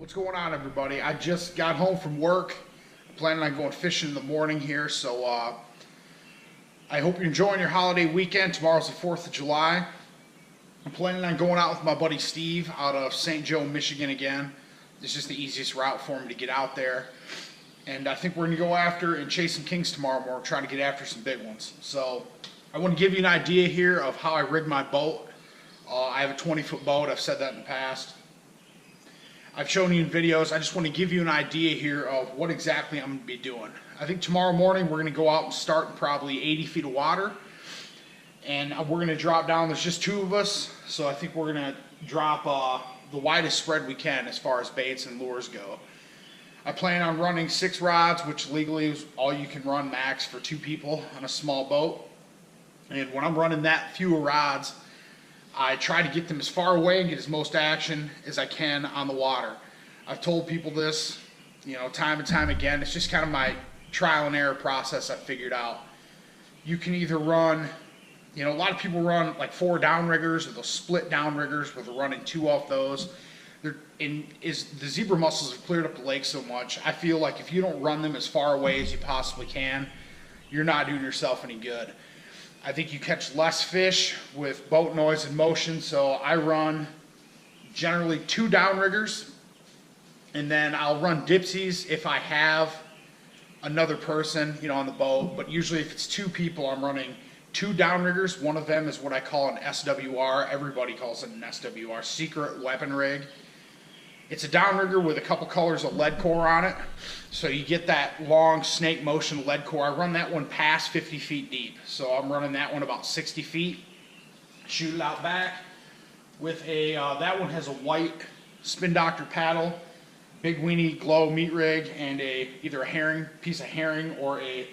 What's going on, everybody? I just got home from work. I'm planning on going fishing in the morning here, so I hope you're enjoying your holiday weekend. Tomorrow's the 4th of July. I'm planning on going out with my buddy Steve out of St. Joe, Michigan again. It's just the easiest route for him to get out there. And I think we're going to go after and chase some kings tomorrow morning, trying to get after some big ones. So I want to give you an idea here of how I rig my boat. I have a 20-foot boat. I've said that in the past. I've shown you in videos. I just want to give you an idea here of what exactly I'm going to be doing. I think tomorrow morning we're going to go out and start in probably 80 feet of water. And we're going to drop down. There's just two of us. So I think we're going to drop the widest spread we can as far as baits and lures go. I plan on running 6 rods, which legally is all you can run max for 2 people on a small boat. And when I'm running that few rods, I try to get them as far away and get as most action as I can on the water. I've told people this, time and time again. It's just kind of my trial and error process I figured out. You can either run, a lot of people run like 4 downriggers, or they'll split downriggers where they're running 2 off those. The zebra mussels have cleared up the lake so much. I feel like if you don't run them as far away as you possibly can, you're not doing yourself any good. I think you catch less fish with boat noise and motion, so I run generally 2 downriggers, and then I'll run dipsies if I have another person, on the boat. But usually if it's 2 people, I'm running 2 downriggers. One of them is what I call an SWR. Everybody calls it an SWR, secret weapon rig. It's a downrigger with a couple colors of lead core on it. So you get that long snake motion lead core. I run that one past 50 feet deep. So I'm running that one about 60 feet. Shoot it out back with a, that one has a white Spin Doctor paddle, big weenie glow meat rig, and either a piece of herring or a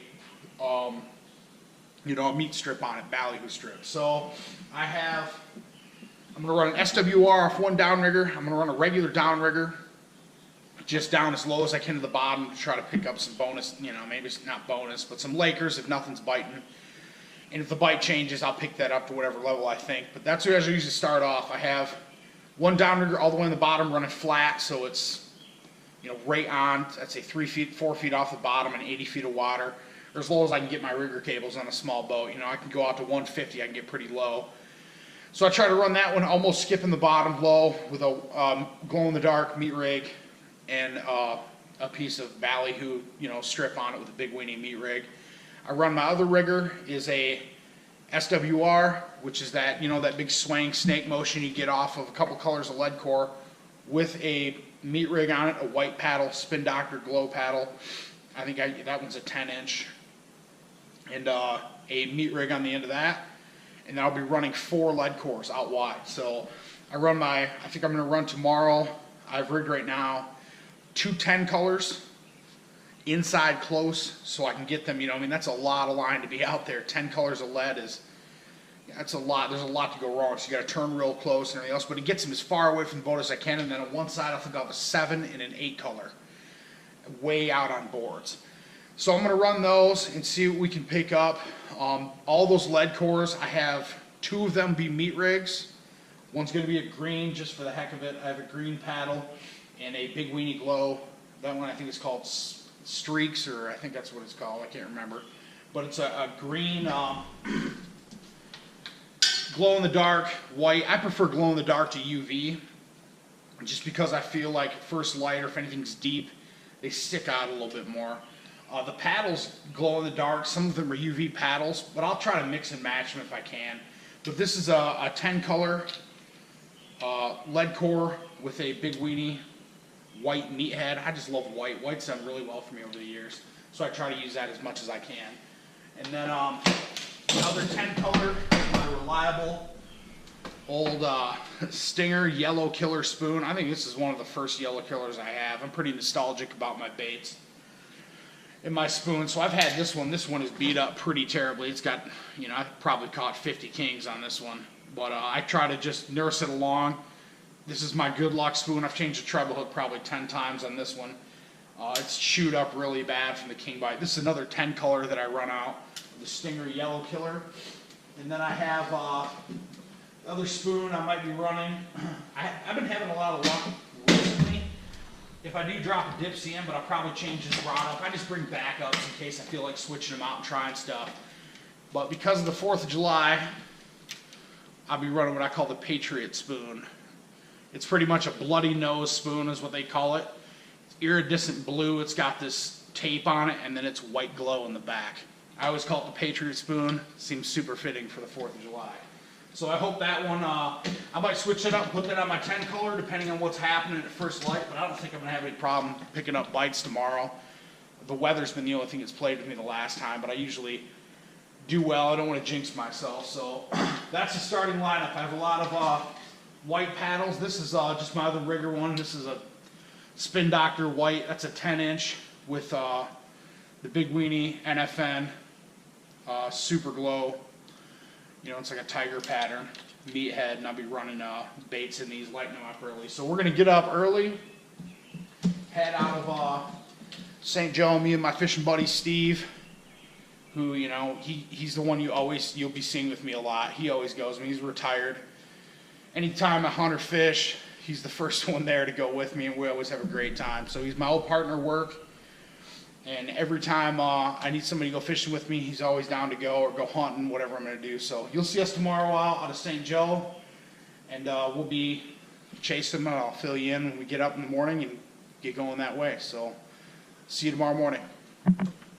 meat strip on it, ballyhoo strip. So I'm going to run an SWR off one downrigger. I'm going to run a regular downrigger just down as low as I can to the bottom to try to pick up some bonus, maybe it's not bonus, but some Lakers if nothing's biting. And if the bite changes, I'll pick that up to whatever level I think. But that's where I usually start off. I have one downrigger all the way in the bottom running flat, so it's right on, I'd say 4 feet off the bottom and 80 feet of water, or as low as I can get my rigger cables on a small boat. I can go out to 150, I can get pretty low. So I try to run that one almost skipping the bottom low with a glow-in-the-dark meat rig and a piece of ballyhoo, strip on it with a big weenie meat rig. I run my other rigger is a SWR, which is that, that big swaying snake motion you get off of a couple colors of lead core with a meat rig on it, a white paddle, Spin Doctor glow paddle. I think that one's a 10-inch. And a meat rig on the end of that. And then I'll be running 4 lead cores out wide. So I think I'm going to run tomorrow, I've rigged right now, 2 10 colors inside close so I can get them, that's a lot of line to be out there. 10 colors of lead that's a lot. There's a lot to go wrong. So you got to turn real close and everything else. But it gets them as far away from the boat as I can. And then on one side, I think I'll have a 7 and an 8 color way out on boards. So I'm going to run those and see what we can pick up. All those lead cores, I have 2 of them be meat rigs. One's going to be a green just for the heck of it. I have a green paddle and a big weenie glow. That one I think is called Streaks, or I think that's what it's called. I can't remember. But it's a green glow-in-the-dark white. I prefer glow-in-the-dark to UV just because I feel like at first light, or if anything's deep, they stick out a little bit more. The paddles glow in the dark. Some of them are UV paddles, but I'll try to mix and match them if I can. But this is a 10 color lead core with a big weenie white meathead. I just love white. White's done really well for me over the years, so I try to use that as much as I can. And then the other 10 color is my reliable old Stinger yellow killer spoon. I think this is one of the first yellow killers I have. I'm pretty nostalgic about my baits in my spoon. So I've had this one. This one is beat up pretty terribly. It's got, I've probably caught 50 kings on this one. But I try to just nurse it along. This is my good luck spoon. I've changed the treble hook probably 10 times on this one. It's chewed up really bad from the king bite. This is another 10 color that I run out, the Stinger yellow killer. And then I have the other spoon I might be running. I've been having a lot of luck recently if I do drop a dipsy in, but I'll probably change this rod up. I just bring backups in case I feel like switching them out and trying stuff. But because of the 4th of July, I'll be running what I call the Patriot spoon. It's pretty much a bloody nose spoon is what they call it. It's iridescent blue. It's got this tape on it, and then it's white glow in the back. I always call it the Patriot spoon. Seems super fitting for the 4th of July. So I hope that one, I might switch it up and put that on my 10 color depending on what's happening at first light, but I don't think I'm going to have any problem picking up bites tomorrow. The weather's been the only thing that's played with me the last time, but I usually do well. I don't want to jinx myself. So that's the starting lineup. I have a lot of white paddles. This is just my other rigger one. This is a Spin Doctor white. That's a 10-inch with the Big Weenie NFN Super Glow. You know, it's like a tiger pattern, meathead, and I'll be running baits in these, lighting them up early. So we're going to get up early, head out of St. Joe, me and my fishing buddy Steve, who, you know, he's the one you'll be seeing with me a lot. He always goes, I mean, he's retired. Anytime I hunt or fish, he's the first one there to go with me, and we always have a great time. So he's my old partner at work. And every time I need somebody to go fishing with me, he's always down to go or go hunting, whatever I'm going to do. So you'll see us tomorrow out of St. Joe, and we'll be chasing them. I'll fill you in when we get up in the morning and get going that way. So see you tomorrow morning.